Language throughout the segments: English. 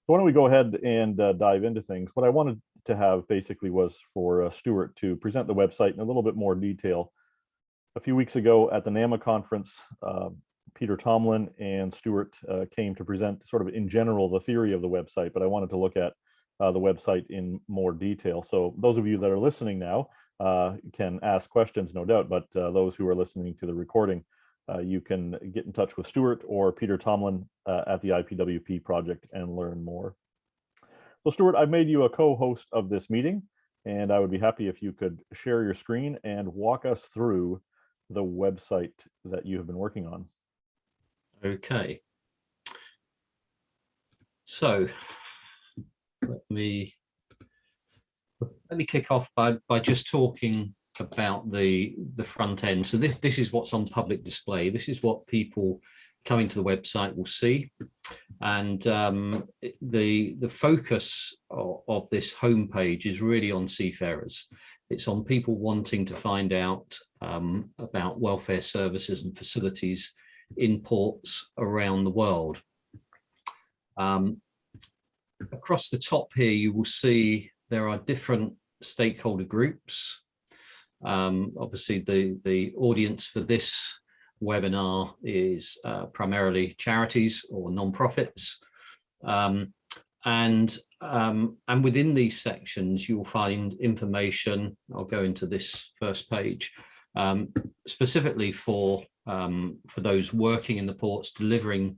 why don't we go ahead and dive into things. What I wanted to have basically was for Stuart to present the website in a little bit more detail. A few weeks ago at the NAMA conference, Peter Tomlin and Stuart came to present sort of in general the theory of the website, but I wanted to look at the website in more detail. So those of you that are listening now can ask questions, no doubt, but those who are listening to the recording, you can get in touch with Stuart or Peter Tomlin at the IPWP project and learn more. So Stuart, I've made you a co-host of this meeting, and I would be happy if you could share your screen and walk us through the website that you have been working on. Okay. So let me kick off by just talking about the front end. So this is what's on public display. This is what people coming to the website will see, and the focus of this homepage is really on seafarers. It's on people wanting to find out about welfare services and facilities in ports around the world. Across the top here, you will see there are different stakeholder groups. Obviously, the audience for this webinar is primarily charities or non-profits, and within these sections you will find information. I'll go into this first page specifically for those working in the ports delivering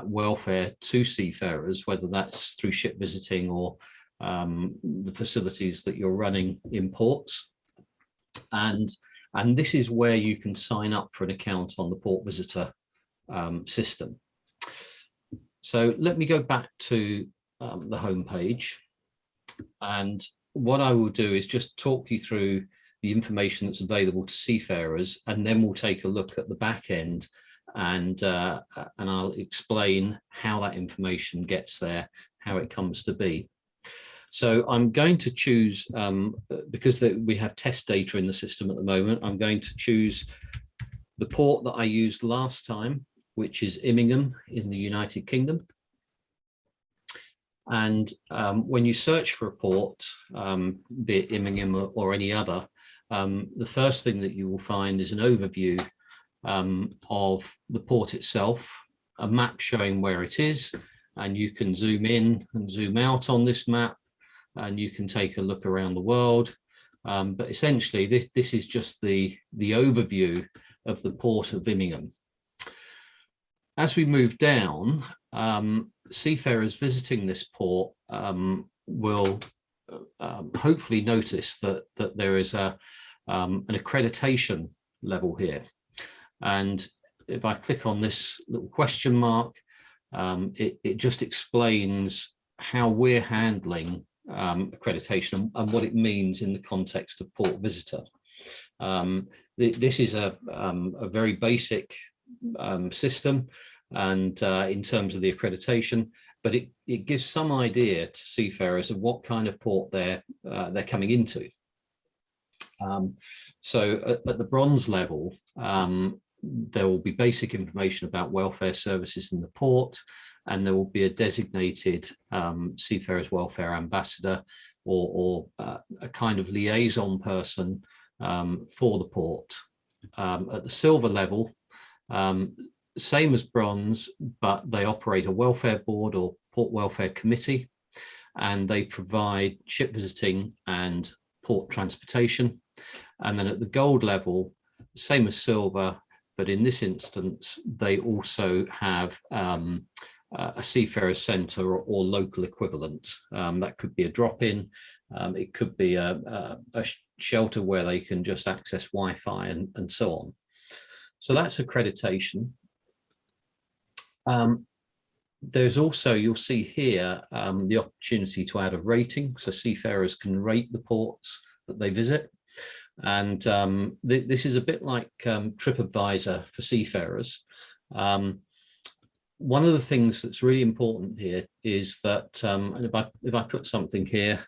welfare to seafarers, whether that's through ship visiting or the facilities that you're running in ports. And this is where you can sign up for an account on the port visitor system. So let me go back to the home page, and what I will do is just talk you through the information that's available to seafarers, and then we'll take a look at the back end, and I'll explain how that information gets there, how it comes to be. So I'm going to choose, because we have test data in the system at the moment, I'm going to choose the port that I used last time, which is Immingham in the United Kingdom. And when you search for a port, be it Immingham or any other, the first thing that you will find is an overview of the port itself, a map showing where it is, and you can zoom in and zoom out on this map, and you can take a look around the world. But essentially, this is just the overview of the port of Immingham. As we move down, seafarers visiting this port will hopefully notice that there is an accreditation level here. And if I click on this little question mark, it just explains how we're handling accreditation and what it means in the context of port visitor. This is a very basic system, and in terms of the accreditation, but it gives some idea to seafarers of what kind of port they're coming into. So at the bronze level, there will be basic information about welfare services in the port, and there will be a designated Seafarers Welfare Ambassador or a kind of liaison person for the port. At the silver level, same as bronze, but they operate a welfare board or port welfare committee, and they provide ship visiting and port transportation. And then at the gold level, same as silver, but in this instance, they also have a seafarers centre or local equivalent. That could be a drop-in, it could be a shelter where they can just access Wi-Fi and so on. So that's accreditation. There's also, you'll see here, the opportunity to add a rating, so seafarers can rate the ports that they visit. And this is a bit like TripAdvisor for seafarers. One of the things that's really important here is that, and if I put something here,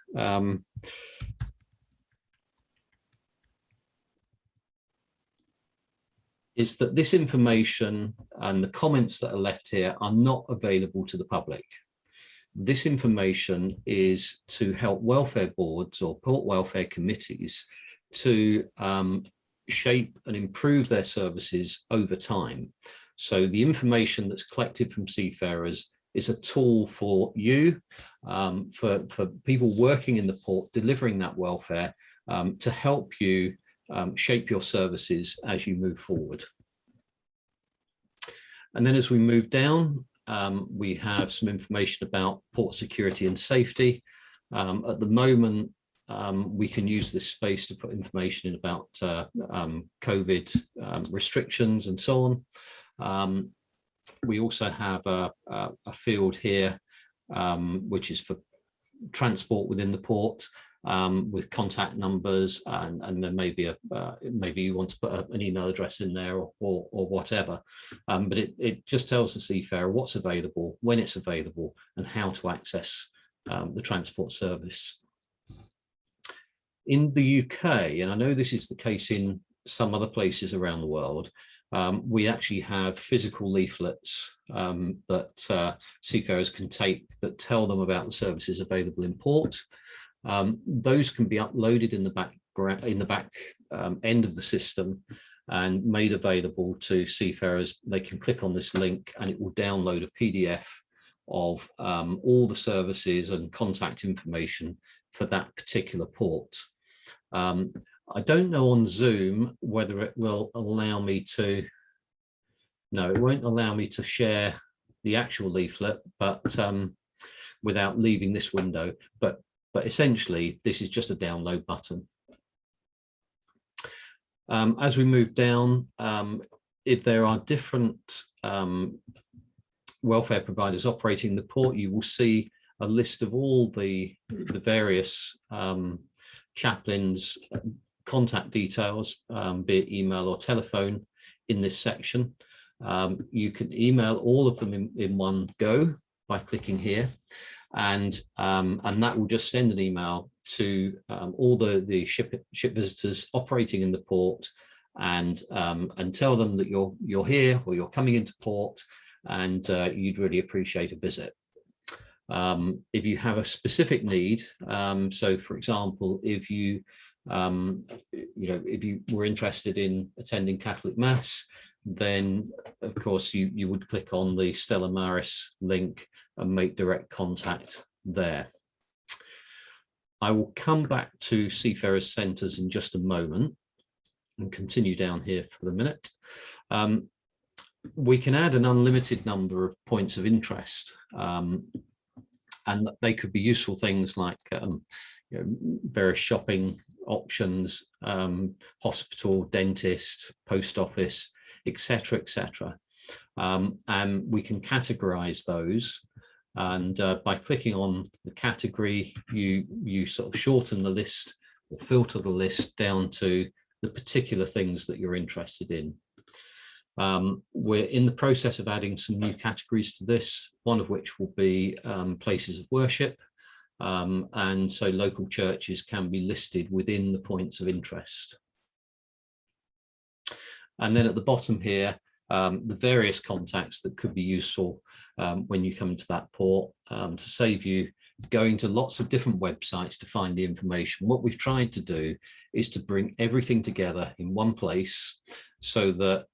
is that this information and the comments that are left here are not available to the public. This information is to help welfare boards or port welfare committees to shape and improve their services over time. So the information that's collected from seafarers is a tool for you, for people working in the port, delivering that welfare, to help you shape your services as you move forward. And then as we move down, we have some information about port security and safety. At the moment, we can use this space to put information in about COVID restrictions and so on. We also have a field here, which is for transport within the port, with contact numbers, and there may be maybe you want to put an email address in there or whatever, but it just tells the seafarer what's available, when it's available, and how to access the transport service. In the UK, and I know this is the case in some other places around the world, we actually have physical leaflets that seafarers can take that tell them about the services available in port. Those can be uploaded in the back end of the system and made available to seafarers. They can click on this link and it will download a PDF of all the services and contact information for that particular port. I don't know on Zoom whether it will allow me to, no, it won't allow me to share the actual leaflet, but without leaving this window, but essentially this is just a download button. As we move down, if there are different welfare providers operating the port, you will see a list of all the various chaplains' contact details, be it email or telephone, in this section. You can email all of them in one go by clicking here, and that will just send an email to all the ship visitors operating in the port, and tell them that you're here or you're coming into port, and you'd really appreciate a visit. If you have a specific need, so for example, if you if you were interested in attending Catholic Mass, then of course you would click on the Stella Maris link and make direct contact there. I will come back to Seafarers Centres in just a moment and continue down here for the minute. We can add an unlimited number of points of interest, and they could be useful things like various shopping options, hospital, dentist, post office, etc., etc. And we can categorize those, and by clicking on the category, you sort of shorten the list or filter the list down to the particular things that you're interested in. We're in the process of adding some new categories to this, one of which will be places of worship, and so local churches can be listed within the points of interest. And then at the bottom here, the various contacts that could be useful when you come into that port, to save you going to lots of different websites to find the information. What we've tried to do is to bring everything together in one place so that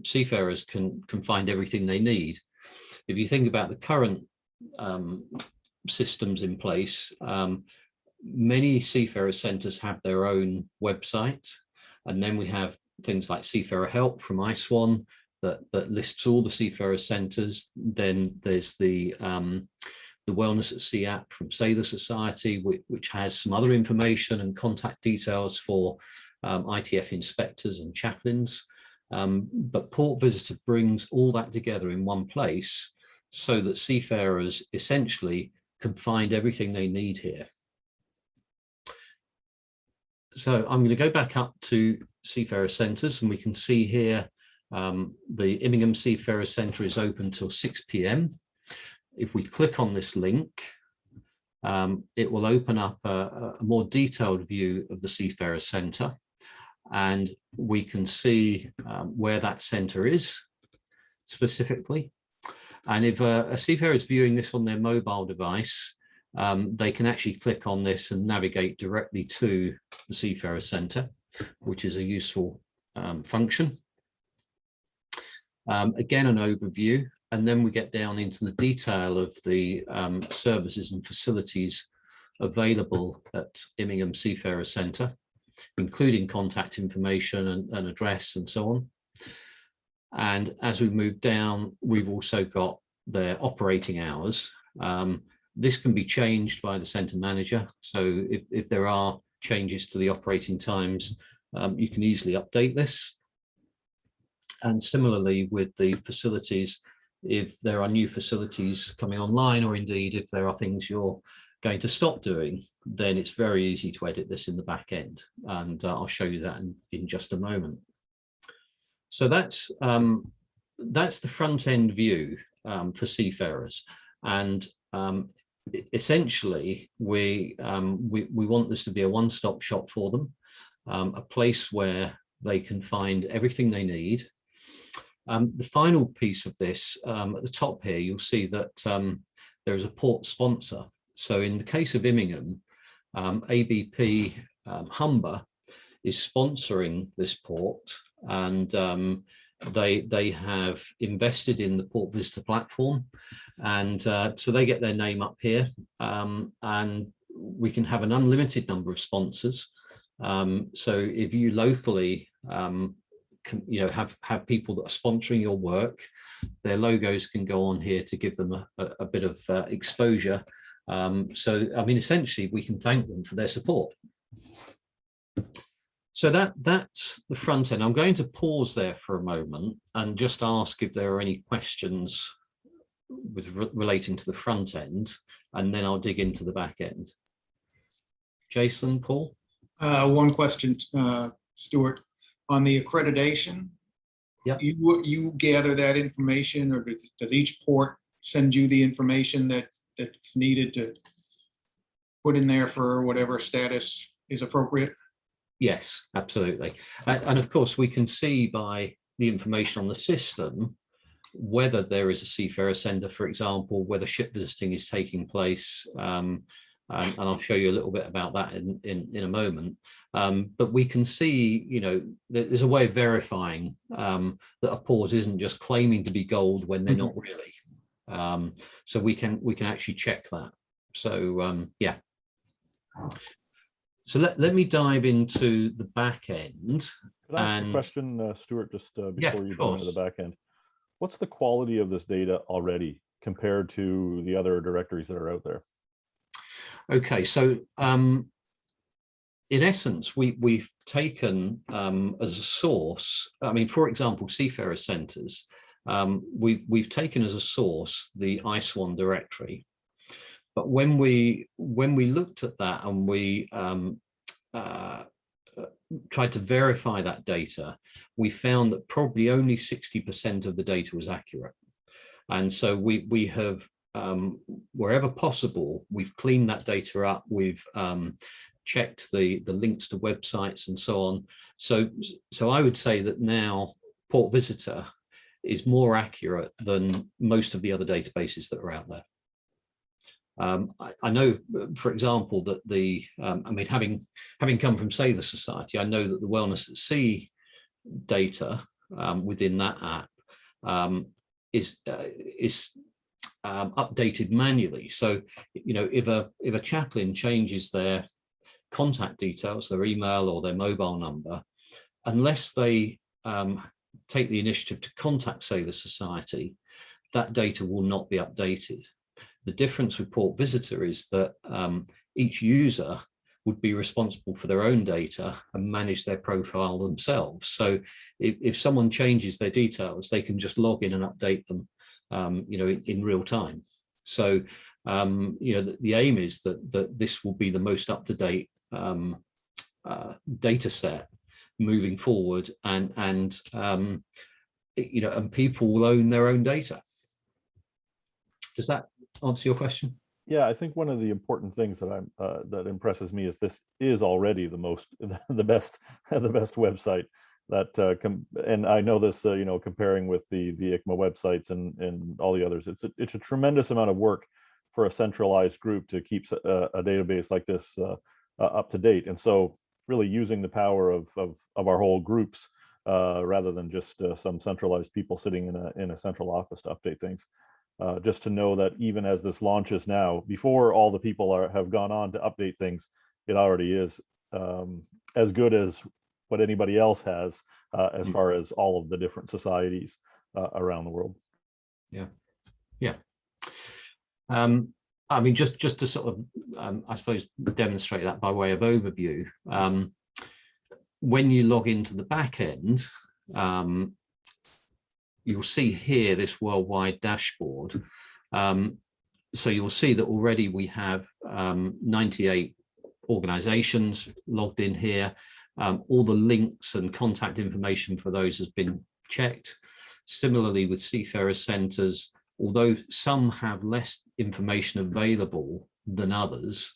seafarers can find everything they need. If you think about the current systems in place, many seafarer centres have their own website, and then we have things like Seafarer Help from Ais that lists all the seafarer centres. Then there's the Wellness at Sea app from Sailor Society, which has some other information and contact details for ITF inspectors and chaplains. But Port Visitor brings all that together in one place so that seafarers essentially can find everything they need here. So I'm going to go back up to Seafarer Centres, and we can see here the Immingham Seafarer Centre is open till 6 p.m. If we click on this link, it will open up a more detailed view of the Seafarer Centre, and we can see where that centre is specifically. And if a seafarer is viewing this on their mobile device, they can actually click on this and navigate directly to the Seafarer Centre, which is a useful function. Again, an overview, and then we get down into the detail of the services and facilities available at Immingham Seafarer Centre, including contact information and address and so on. And as we move down, we've also got their operating hours. This can be changed by the centre manager. So if there are changes to the operating times, you can easily update this. And similarly with the facilities, if there are new facilities coming online, or indeed if there are things you're going to stop doing, then it's very easy to edit this in the back end. And I'll show you that in just a moment. So that's the front end view for seafarers. And essentially, we want this to be a one-stop shop for them, a place where they can find everything they need. The final piece of this, at the top here, you'll see that there is a port sponsor. So in the case of Immingham, ABP Humber is sponsoring this port, and they have invested in the port visitor platform, and so they get their name up here, and we can have an unlimited number of sponsors. So if you locally have people that are sponsoring your work, their logos can go on here to give them a bit of exposure. So I mean, essentially we can thank them for their support. So that's the front end. I'm going to pause there for a moment and just ask if there are any questions relating to the front end, and then I'll dig into the back end. Jason, Paul? One question, Stuart, on the accreditation. Yeah. You gather that information, or does each port send you the information that's needed to put in there for whatever status is appropriate? Yes, absolutely. And of course, we can see by the information on the system whether there is a seafarer centre, for example, whether ship visiting is taking place. And I'll show you a little bit about that in a moment. But we can see, there's a way of verifying that a port isn't just claiming to be gold when they're not really. So we can actually check that. So yeah. So let me dive into the back end. Could I ask a question, Stuart, just before you go into the back end? What's the quality of this data already compared to the other directories that are out there? Okay, so in essence, we've taken as a source, I mean, for example, seafarer centres, we've taken as a source the ICE1 directory. But when we looked at that and we tried to verify that data, we found that probably only 60% of the data was accurate. And so we have, wherever possible, we've cleaned that data up, we've checked the links to websites and so on. So I would say that now Port Visitor is more accurate than most of the other databases that are out there. I know, for example, that I mean, having come from Sailor Society, I know that the Wellness at Sea data within that app is updated manually. So, if a chaplain changes their contact details, their email or their mobile number, unless they take the initiative to contact Sailor Society, that data will not be updated. The difference with Port Visitor is that each user would be responsible for their own data and manage their profile themselves. So if someone changes their details, they can just log in and update them, in real time. So, the aim is that this will be the most up-to-date data set moving forward, and people will own their own data. Does that answer your question? Yeah, I think one of the important things that that impresses me is this is already the best website that and I know this, you know, comparing with the ICMA websites and all the others, it's a tremendous amount of work for a centralized group to keep a database like this up to date. And so really using the power of our whole groups rather than just some centralized people sitting in a central office to update things. Just to know that even as this launches now, before all the people have gone on to update things, it already is as good as what anybody else has as far as all of the different societies around the world. Yeah, yeah. I mean, just to sort of, I suppose, demonstrate that by way of overview. When you log into the back end, you'll see here this worldwide dashboard. So you'll see that already we have 98 organizations logged in here. All the links and contact information for those has been checked. Similarly with Seafarers centers, although some have less information available than others,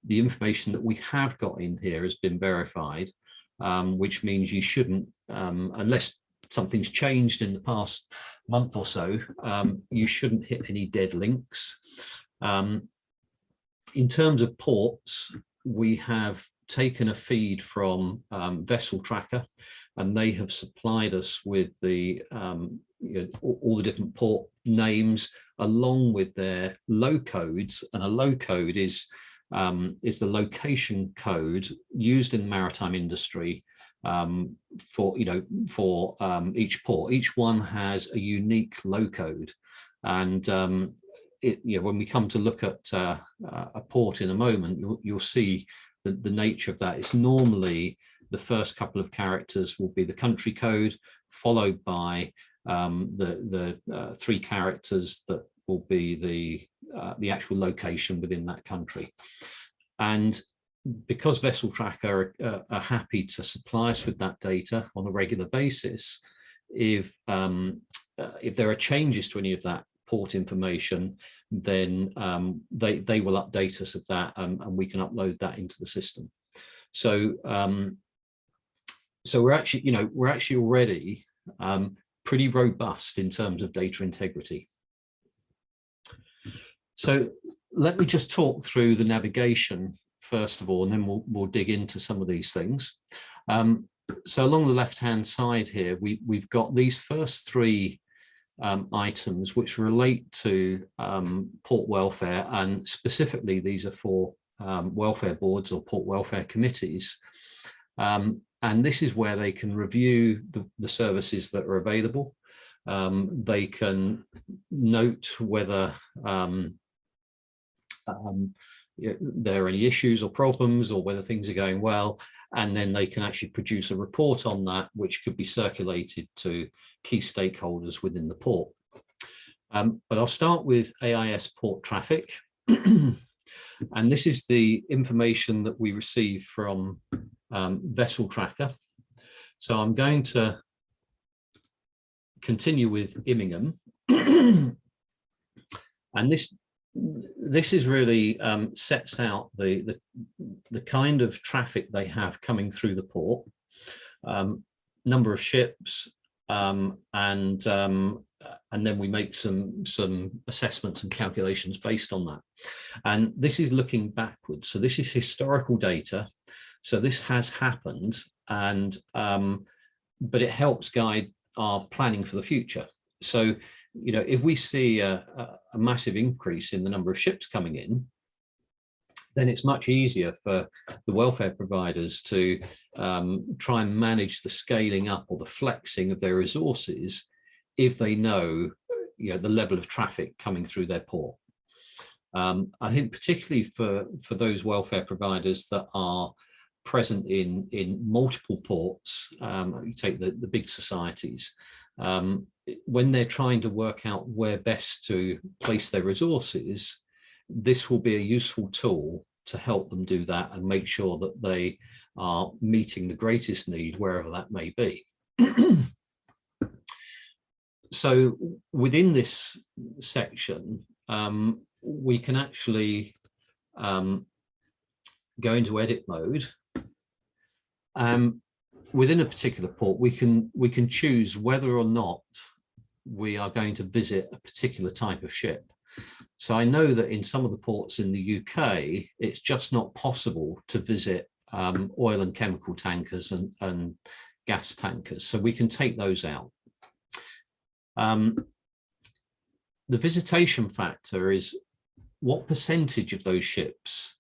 the information that we have got in here has been verified, which means you shouldn't, unless something's changed in the past month or so, you shouldn't hit any dead links. In terms of ports, we have taken a feed from Vessel Tracker, and they have supplied us with the you know, all the different port names along with their low codes. And a low code is the location code used in the maritime industry for, you know, for each port. Each one has a unique low code, and you know, when we come to look at a port in a moment, you'll see the nature of that. It's normally the first couple of characters will be the country code, followed by the 3 characters that will be the actual location within that country. And because Vessel Tracker are happy to supply us with that data on a regular basis, if there are changes to any of that port information, then they will update us of that, and we can upload that into the system. So so we're actually, you know, we're actually already pretty robust in terms of data integrity. So let me just talk through the navigation first of all, and then we'll dig into some of these things. So along the left-hand side here, we've got these first 3 items which relate to port welfare, and specifically these are for welfare boards or port welfare committees. And this is where they can review the services that are available. They can note whether there are any issues or problems, or whether things are going well, and then they can actually produce a report on that, which could be circulated to key stakeholders within the port. But I'll start with Ais Port Traffic. And this is the information that we receive from Vessel Tracker. So I'm going to continue with Immingham. And this is really sets out the kind of traffic they have coming through the port, number of ships, and then we make some assessments and calculations based on that. And this is looking backwards. So this is historical data. So this has happened, and but it helps guide our planning for the future. So, you know, if we see a massive increase in the number of ships coming in, then it's much easier for the welfare providers to try and manage the scaling up or the flexing of their resources if they know, you know, the level of traffic coming through their port. I think particularly for those welfare providers that are present in multiple ports, you take the big societies, when they're trying to work out where best to place their resources, this will be a useful tool to help them do that and make sure that they are meeting the greatest need wherever that may be. So within this section, we can actually go into edit mode. within a particular port, we can choose whether or not we are going to visit a particular type of ship. So I know that in some of the ports in the UK, it's just not possible to visit oil and chemical tankers and gas tankers. So we can take those out. The visitation factor is what percentage of those ships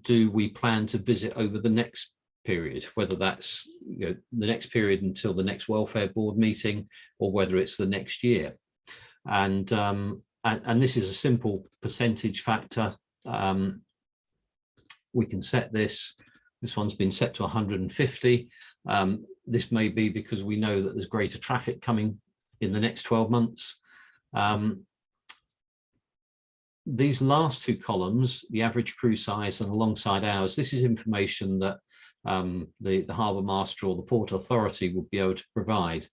do we plan to visit over the next period, whether that's the next period until the next welfare board meeting, or whether it's the next year. And this is a simple percentage factor. We can set this. This one's been set to 150. This may be because we know that there's greater traffic coming in the next 12 months. These last two columns, the average crew size and alongside hours, this is information that the harbour master or the port authority will be able to provide.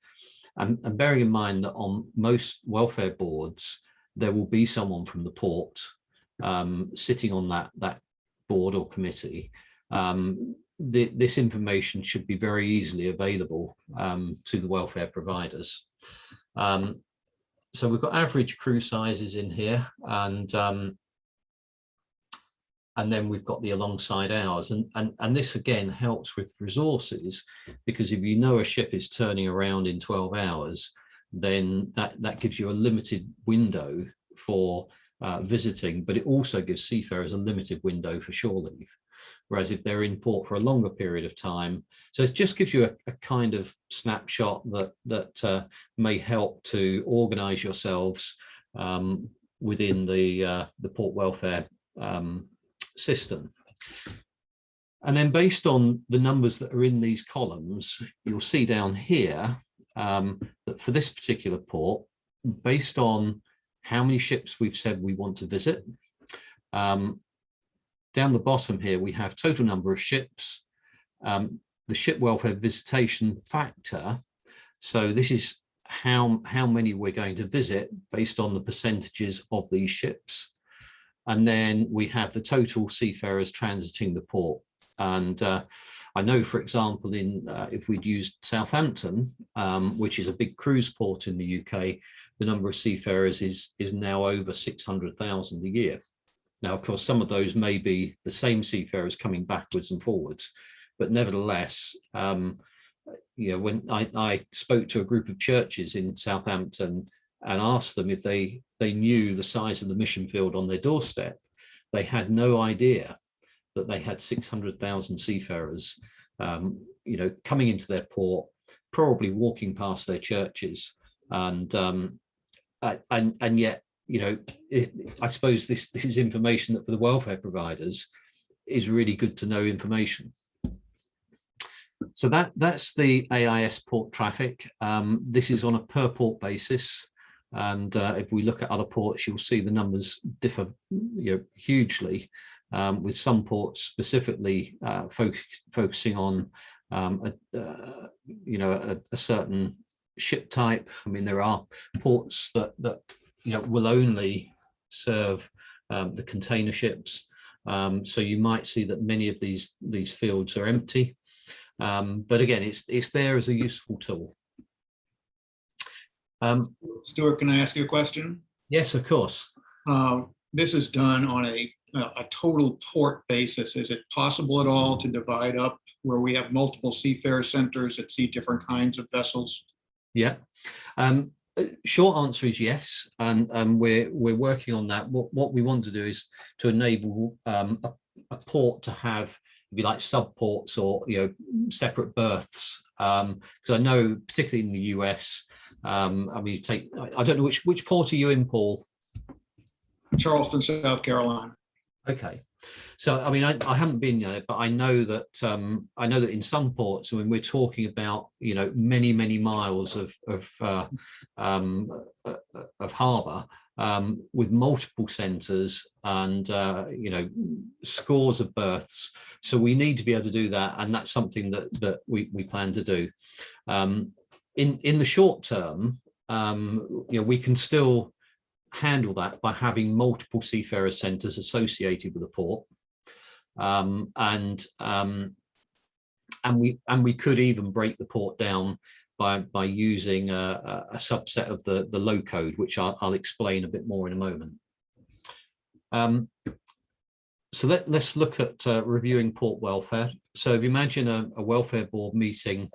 And bearing in mind that on most welfare boards, there will be someone from the port sitting on that board or committee. This information should be very easily available to the welfare providers. So we've got average crew sizes in here, and then we've got the alongside hours, and this again helps with resources, because if you know a ship is turning around in 12 hours, then that gives you a limited window for visiting, but it also gives seafarers a limited window for shore leave. Whereas if they're in port for a longer period of time, so it just gives you a kind of snapshot that may help to organise yourselves within the port welfare system. And then based on the numbers that are in these columns, you'll see down here that for this particular port, based on how many ships we've said we want to visit, down the bottom here, we have total number of ships, the ship welfare visitation factor. So this is how many we're going to visit based on the percentages of these ships. And then we have the total seafarers transiting the port. And I know, for example, if we'd used Southampton, which is a big cruise port in the UK, the number of seafarers is now over 600,000 a year. Now, of course, some of those may be the same seafarers coming backwards and forwards, but nevertheless, when I spoke to a group of churches in Southampton and asked them if they knew the size of the mission field on their doorstep, they had no idea that they had 600,000 seafarers, coming into their port, probably walking past their churches, and yet, I suppose this is information that for the welfare providers is really good to know information. So that's the Ais Port Traffic. This is on a per port basis, and if we look at other ports, you'll see the numbers differ hugely, with some ports specifically focusing on a certain ship type. I mean, there are ports that will only serve the container ships. So you might see that many of these fields are empty. But again, it's there as a useful tool. Stuart, can I ask you a question? Yes, of course. This is done on a total port basis. Is it possible at all to divide up where we have multiple seafarer centers that see different kinds of vessels? Yeah. Short answer is yes, and we're working on that. What we want to do is to enable a port to have, if you like, sub ports or separate berths. Because I know, particularly in the US, I mean, I don't know which port are you in, Paul? Charleston, South Carolina. Okay, so I mean, I haven't been there, but I know that in some ports, when we're talking about many miles of harbour with multiple centres and scores of berths, so we need to be able to do that, and that's something that we plan to do. In the short term, we can still handle that by having multiple seafarer centres associated with the port, and we could even break the port down by using a subset of the low code, which I'll explain a bit more in a moment. So let's look at reviewing port welfare. So if you imagine a welfare board meeting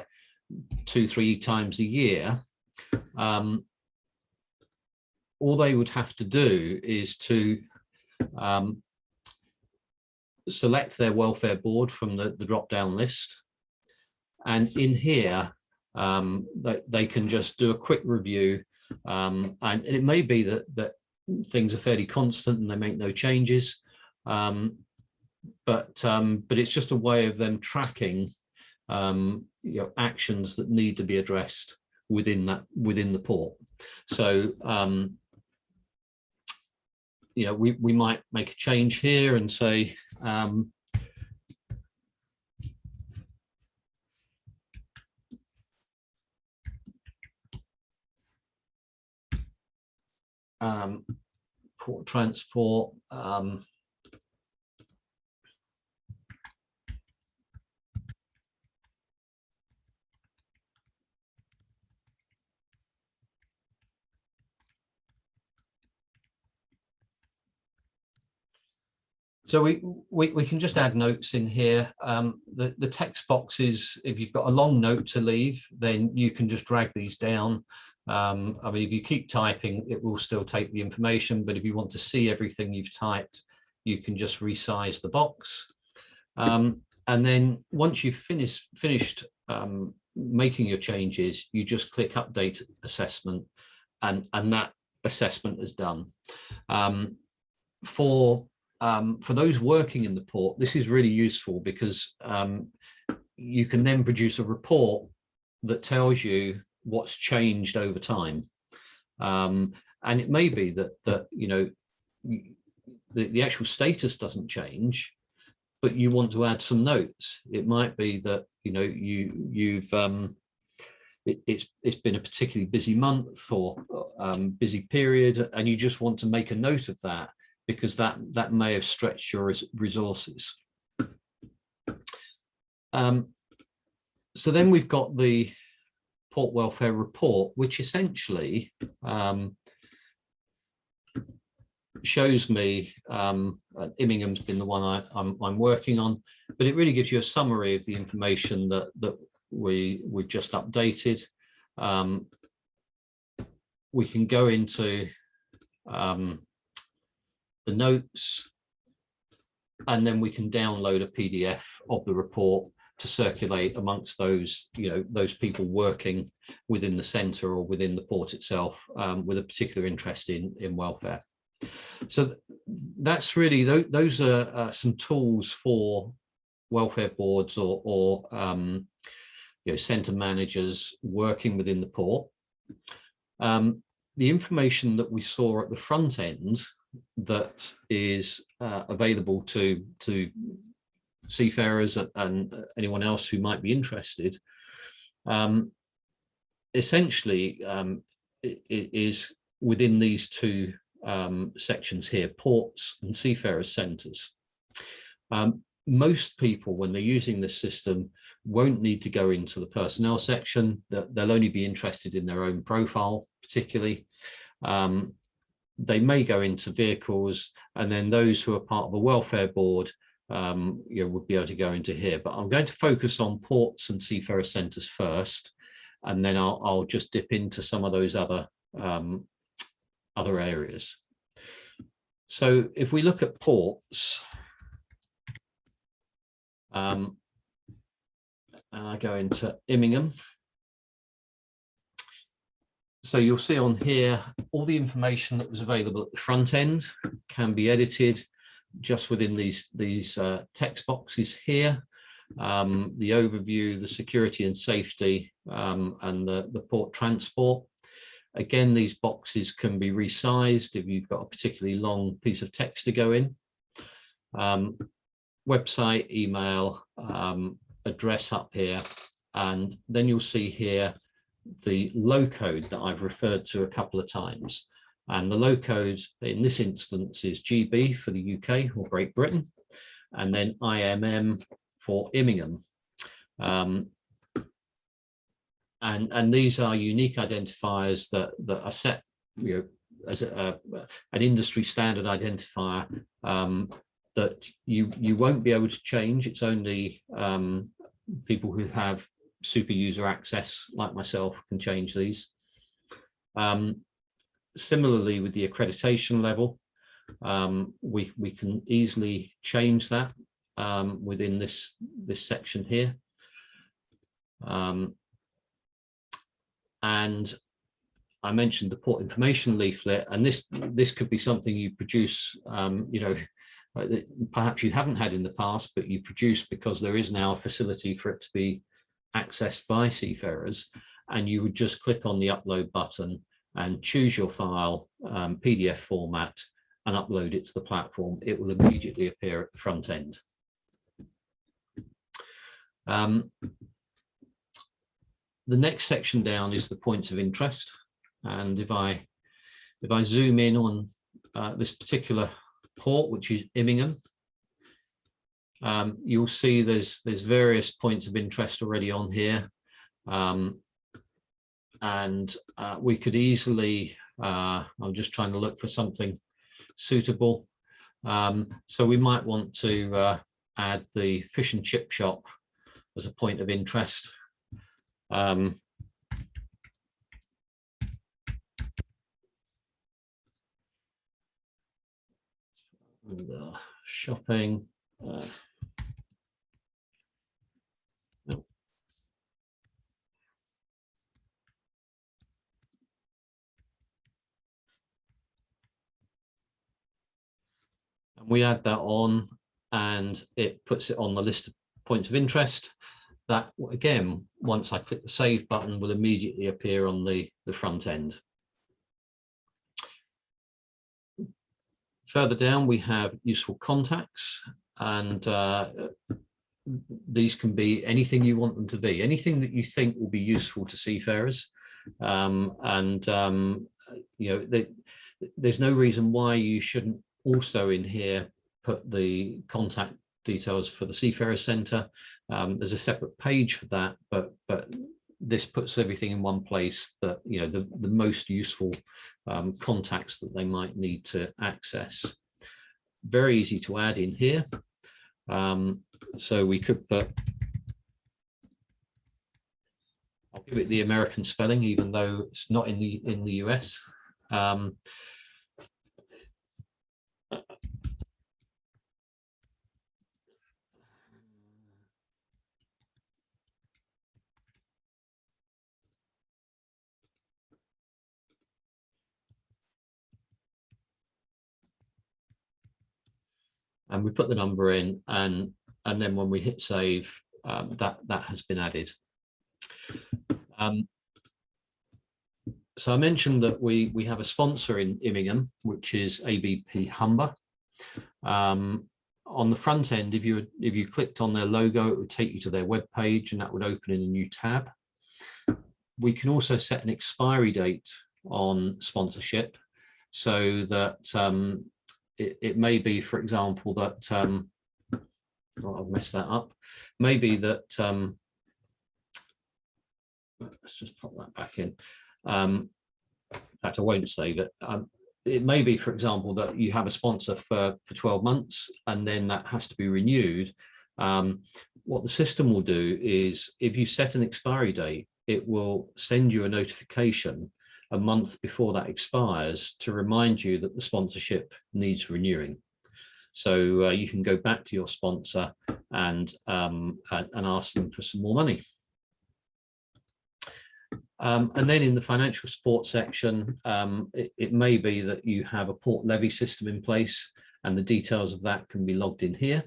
2-3 times a year, all they would have to do is to select their welfare board from the drop-down list. And in here, they can just do a quick review. And it may be that things are fairly constant and they make no changes. But it's just a way of them tracking actions that need to be addressed within the port. So we might make a change here and say port transport. So we can just add notes in here. The text boxes, if you've got a long note to leave, then you can just drag these down. I mean, if you keep typing, it will still take the information, but if you want to see everything you've typed, you can just resize the box. And then once you've finished making your changes, you just click Update Assessment, and that assessment is done. For those working in the port, this is really useful because you can then produce a report that tells you what's changed over time. And it may be that the actual status doesn't change, but you want to add some notes. It might be that it's been a particularly busy month or busy period, and you just want to make a note of that, because that may have stretched your resources. So then we've got the port welfare report, which essentially shows me, Immingham's been the one I'm working on, but it really gives you a summary of the information that we just updated. We can go into the notes, and then we can download a PDF of the report to circulate amongst those people working within the centre or within the port itself with a particular interest in welfare. So that's really, those are some tools for welfare boards or centre managers working within the port. The information that we saw at the front end that is available to seafarers and anyone else who might be interested, essentially it is within these two sections here, ports and seafarers centres. Most people, when they're using this system, won't need to go into the personnel section. They'll only be interested in their own profile, particularly. They may go into vehicles, and then those who are part of a welfare board would be able to go into here. But I'm going to focus on ports and seafarer centres first, and then I'll just dip into some of those other areas. So if we look at ports, and I go into Immingham. So you'll see on here, all the information that was available at the front end can be edited just within these text boxes here. The overview, the security and safety, and the port transport. Again, these boxes can be resized if you've got a particularly long piece of text to go in. Website, email, address up here, and then you'll see here the low code that I've referred to a couple of times. And the low code in this instance is GB for the UK or Great Britain, and then IMM for Immingham. And these are unique identifiers that are set, as an industry standard identifier that you won't be able to change. It's only people who have super user access, like myself, can change these. Similarly, with the accreditation level, we can easily change that within this section here. And I mentioned the port information leaflet, and this could be something you produce, perhaps you haven't had in the past, but you produce because there is now a facility for it to be accessed by seafarers, and you would just click on the upload button and choose your file, PDF format, and upload it to the platform. It will immediately appear at the front end. The next section down is the points of interest. And if I zoom in on this particular port, which is Immingham, you'll see there's various points of interest already on here. And we could easily, I'm just trying to look for something suitable. So we might want to add the fish and chip shop as a point of interest. And, shopping. No. And we add that on, and it puts it on the list of points of interest. That, again, once I click the save button, will immediately appear on the front end. Further down, we have useful contacts, and these can be anything you want them to be, anything that you think will be useful to seafarers. There's no reason why you shouldn't also in here put the contact details for the Seafarers Centre. There's a separate page for that, but this puts everything in one place, that the most useful contacts that they might need to access. Very easy to add in here. So we could put, I'll give it the American spelling, even though it's not in the US. And we put the number in, and then when we hit save, that has been added. So I mentioned that we have a sponsor in Immingham, which is ABP Humber. On the front end, if you clicked on their logo, it would take you to their web page, and that would open in a new tab. We can also set an expiry date on sponsorship, so that it may be, for example, that I've messed that up. Maybe that let's just pop that back in. In fact, I won't save it. It may be, for example, that you have a sponsor for 12 months, and then that has to be renewed. What the system will do is, if you set an expiry date, it will send you a notification a month before that expires to remind you that the sponsorship needs renewing. So you can go back to your sponsor and ask them for some more money. And then in the financial support section, it may be that you have a port levy system in place, and the details of that can be logged in here.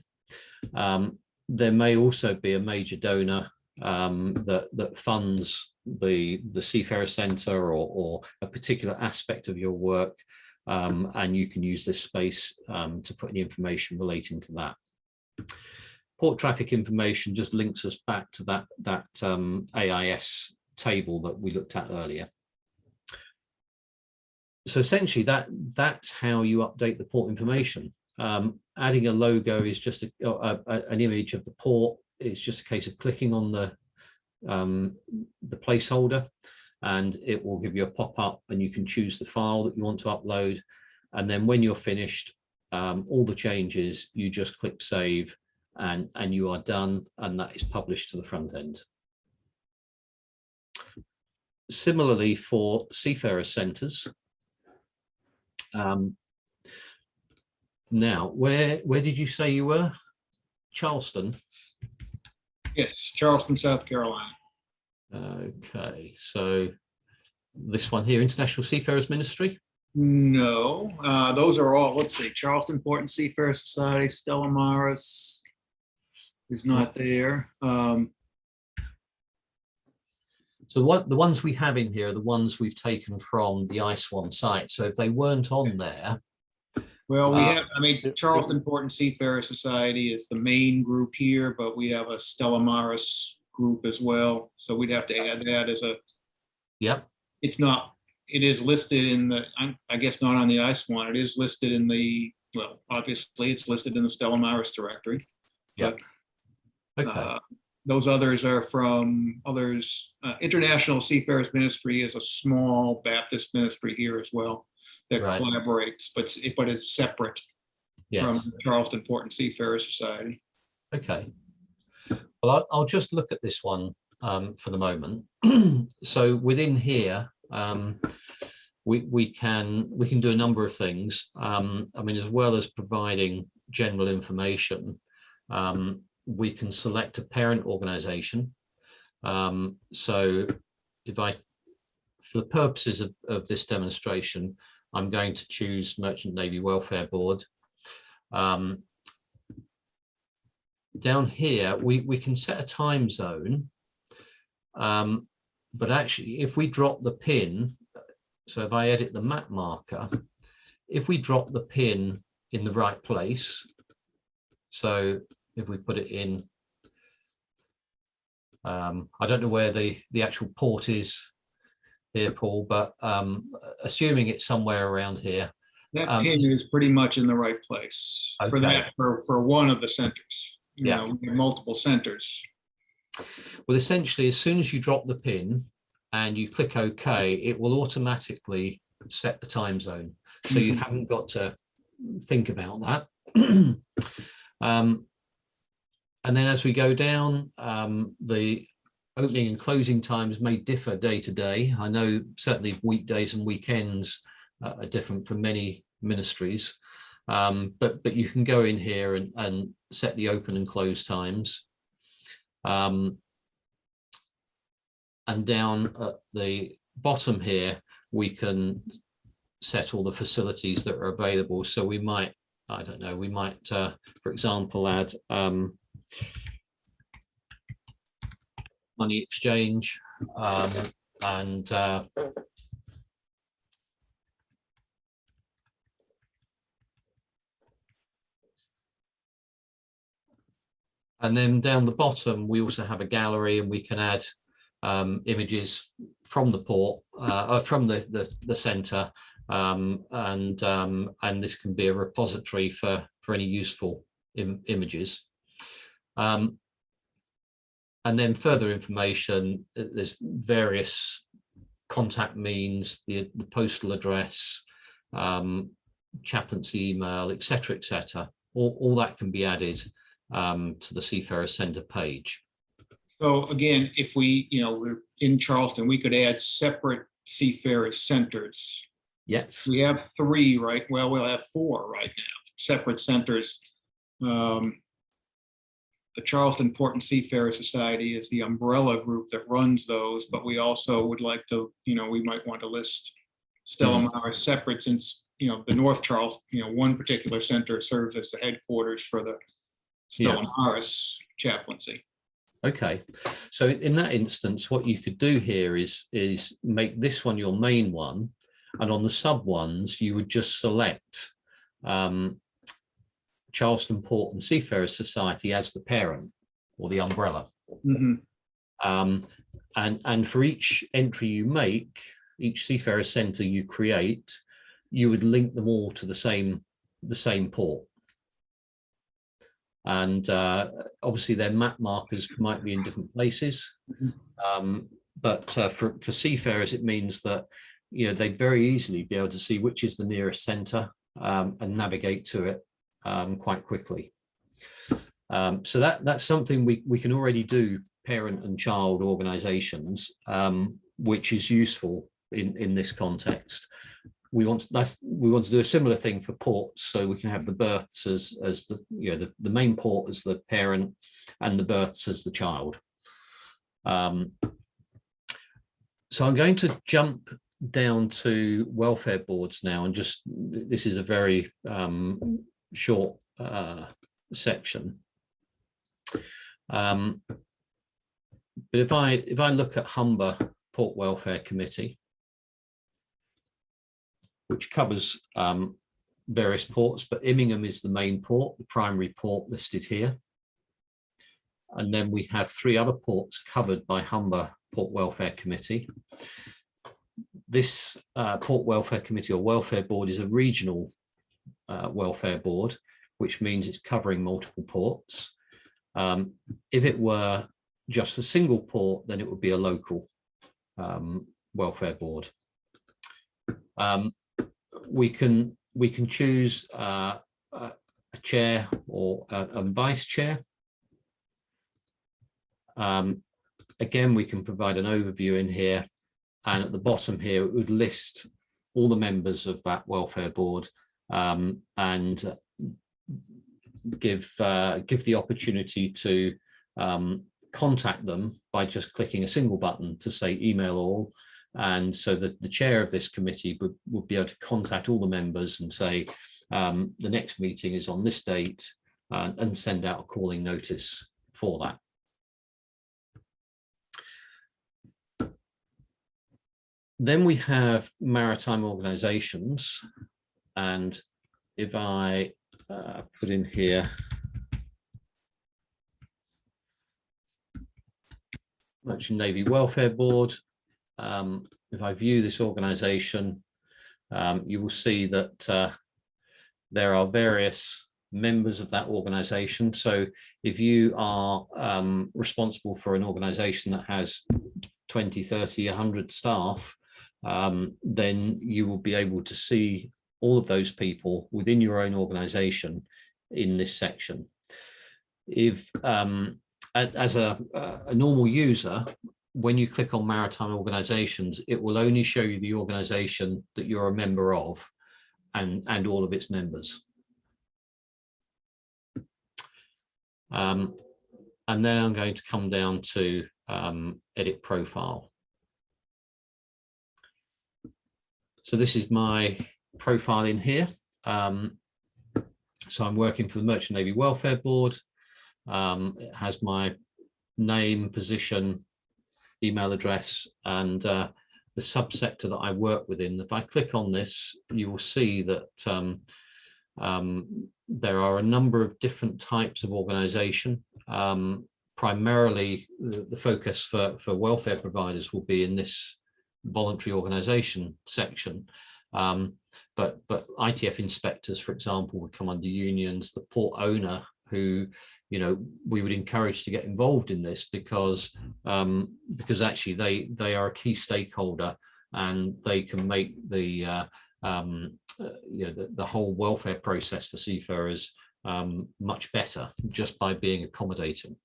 There may also be a major donor that funds the Seafarers Centre or a particular aspect of your work, and you can use this space to put any information relating to that. Port traffic information just links us back to that AIS table that we looked at earlier. So essentially that's how you update the port information. Adding a logo is just an image of the port. it's just a case of clicking on the placeholder, and it will give you a pop-up, and you can choose the file that you want to upload. And then when you're finished, all the changes, you just click save, and you are done, and that is published to the front end. Similarly for Seafarer centres. Now, where did you say you were? Charleston? Yes, Charleston, South Carolina. Okay, so this one here, International Seafarers Ministry? No, those are all, let's see, Charleston Port and Seafarer Society, Stella Maris is not there. So what the ones we have in here are the ones we've taken from the Ais One site. So if they weren't on there. Well, we have, I mean, Charleston Port and Seafarer Society is the main group here, but we have a Stella Maris group as well. So we'd have to add that as a. Yep. It's not, it is listed in the, I guess not on the Ais One. It is listed in the, well, obviously it's listed in the Stella Maris directory. Yep. Okay. Those others are from others. International Seafarers Ministry is a small Baptist ministry here as well that Right. collaborates, but it's separate from Yes. the Charleston Port and Seafarers Society. Okay. Well, I'll just look at this one for the moment. So within here, we can do a number of things. I mean, as well as providing general information, we can select a parent organization. So if for the purposes of this demonstration, I'm going to choose Merchant Navy Welfare Board. Down here, we can set a time zone, but actually if we drop the pin, so if I edit the map marker, if we drop the pin in the right place, so if we put it in, I don't know where the actual port is here, Paul, but assuming it's somewhere around here. That pin is pretty much in the right place for Okay. that, for one of the centers. You Yeah. know, we have multiple centers. Well, essentially, as soon as you drop the pin and you click OK, it will automatically set the time zone. So you haven't got to think about that. And then as we go down, the opening and closing times may differ day to day. I know certainly weekdays and weekends are different for many ministries, but you can go in here and set the open and close times. And down at the bottom here, we can set all the facilities that are available. So we might, I don't know, we might, for example, add money exchange and then down the bottom, we also have a gallery, and we can add images from the port, from the center, and this can be a repository for any useful images. And then further information, there's various contact means, the postal address, chaplaincy email, etc., etc. All that can be added to the Seafarer Center page. So again, if we're in Charleston, we could add separate Seafarer centers. Yes. We have 3, right? Well, we'll have 4 right now, separate centers. The Charleston Port and Seafarer Society is the umbrella group that runs those, but we also would like to, we might want to list Stella Maris separate, since, the North Charleston, one particular center serves as the headquarters for the Stella Maris chaplaincy. Okay, so in that instance, what you could do here is make this one your main one, and on the sub ones, you would just select Charleston Port and Seafarers Society as the parent or the umbrella. And for each entry you make, each Seafarer Center you create, you would link them all to the same port. And obviously their map markers might be in different places. But for seafarers, it means that, you know, they'd very easily be able to see which is the nearest centre and navigate to it quite quickly. So that's something we can already do, parent and child organisations, which is useful in this context. We want to do a similar thing for ports, so we can have the berths as the, you know, the main port as the parent and the berths as the child. So I'm going to jump down to welfare boards now, and just, this is a very short section. But if I look at Humber Port Welfare Committee, which covers various ports, but Immingham is the main port, the primary port listed here. And then we have 3 other ports covered by Humber Port Welfare Committee. This Port Welfare Committee or Welfare Board is a regional welfare board, which means it's covering multiple ports. If it were just a single port, then it would be a local welfare board. We can choose a chair or a vice chair. Again, we can provide an overview in here, and at the bottom here it would list all the members of that welfare board and give the opportunity to contact them by just clicking a single button to say email all. And so that the chair of this committee would be able to contact all the members and say the next meeting is on this date, and send out a calling notice for that. Then we have Maritime Organizations, and if I put in here Merchant Navy Welfare Board, if I view this organization, you will see that there are various members of that organization. So if you are responsible for an organization that has 20, 30, 100 staff, then you will be able to see all of those people within your own organization in this section. If as a normal user, when you click on Maritime Organizations, it will only show you the organization that you're a member of and all of its members. And then I'm going to come down to edit profile. So this is my profile in here. So I'm working for the Merchant Navy Welfare Board. It has my name, position, email address, and the subsector that I work within. If I click on this, you will see that there are a number of different types of organization. Primarily, the focus for welfare providers will be in this voluntary organization section. But ITF inspectors, for example, would come under unions. The port owner, who, you know, we would encourage to get involved in this because actually they are a key stakeholder, and they can make the the whole welfare process for seafarers much better just by being accommodating.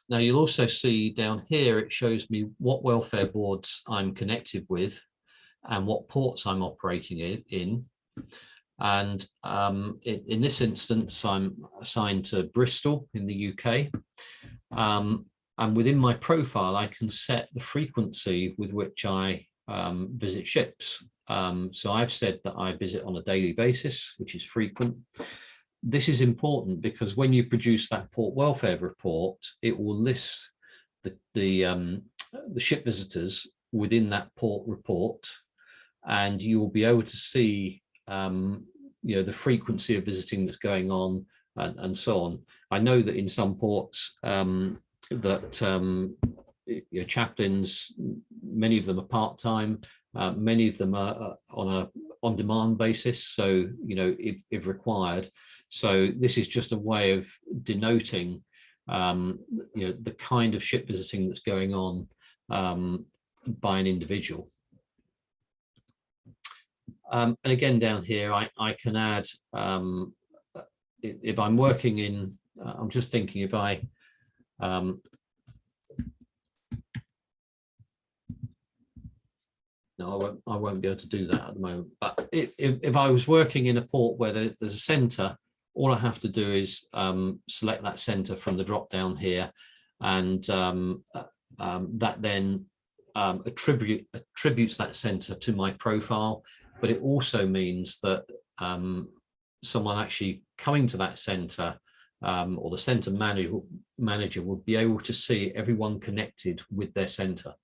Now you'll also see down here, it shows me what welfare boards I'm connected with and what ports I'm operating in. And in this instance, I'm assigned to Bristol in the UK. And within my profile, I can set the frequency with which I visit ships. So I've said that I visit on a daily basis, which is frequent. This is important because when you produce that port welfare report, it will list the ship visitors within that port report, and you will be able to see the frequency of visiting that's going on, and so on. I know that in some ports chaplains, many of them are part-time, many of them are on on demand basis. So, if required. So this is just a way of denoting, the kind of ship visiting that's going on by an individual. And again, down here, I can add, if I'm working in, I'm just thinking if I, no, I won't be able to do that at the moment. But if I was working in a port where there's a center, all I have to do is select that center from the drop down here, and that then attributes that center to my profile. But it also means that someone actually coming to that center, or the center manager would be able to see everyone connected with their center.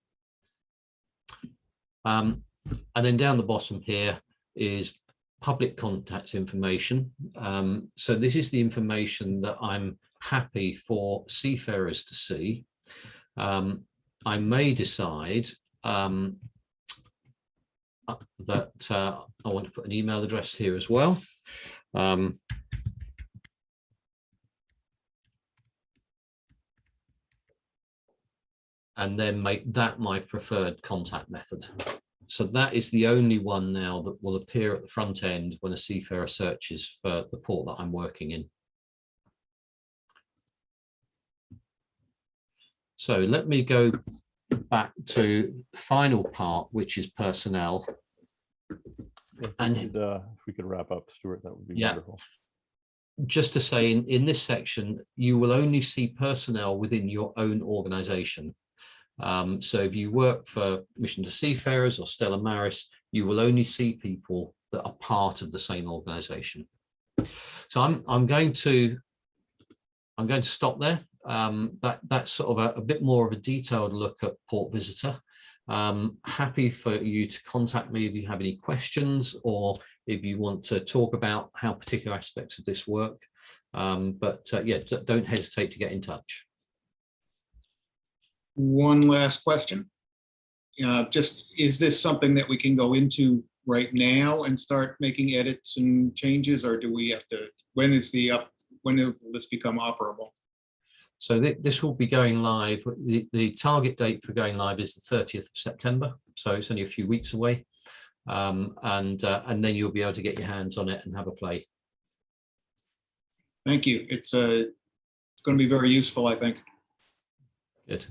And then down the bottom here is public contact information. So this is the information that I'm happy for seafarers to see. I may decide that I want to put an email address here as well. And then make that my preferred contact method. So that is the only one now that will appear at the front end when a seafarer searches for the port that I'm working in. So let me go back to the final part, which is personnel. And if we could wrap up, Stuart, that would be wonderful. Just to say, in this section, you will only see personnel within your own organization. So if you work for Mission to Seafarers or Stella Maris, you will only see people that are part of the same organization. So I'm going to stop there. That's sort of a bit more of a detailed look at Port Visitor. Happy for you to contact me if you have any questions, or if you want to talk about how particular aspects of this work. Yeah, don't hesitate to get in touch. One last question. Just, is this something that we can go into right now and start making edits and changes, or do we have to, when will this become operable? So this will be going live. The target date for going live is the 30th of September. So it's only a few weeks away. And then you'll be able to get your hands on it and have a play. Thank you. It's going to be very useful, I think. Good.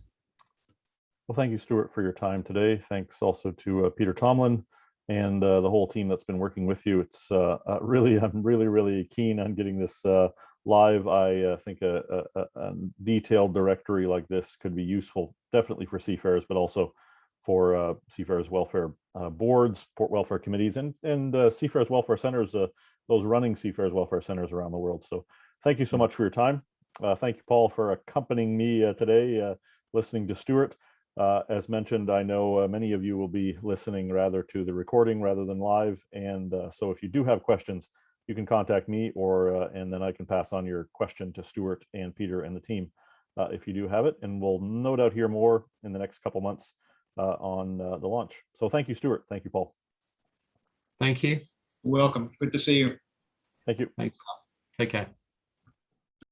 Well, thank you, Stuart, for your time today. Thanks also to Peter Tomlin and the whole team that's been working with you. It's I'm really keen on getting this live. I think a detailed directory like this could be useful, definitely for seafarers, but also for seafarers welfare boards, port welfare committees, and seafarers welfare centers, those running seafarers welfare centers around the world. So thank you so much for your time. Thank you, Paul, for accompanying me today, listening to Stuart. As mentioned, I know many of you will be listening rather to the recording rather than live. And so if you do have questions, you can contact me, or and then I can pass on your question to Stuart and Peter and the team if you do have it. And we'll no doubt hear more in the next couple months on the launch. So thank you, Stuart. Thank you, Paul. Thank you. Welcome. Good to see you. Thank you. Thanks. Take care.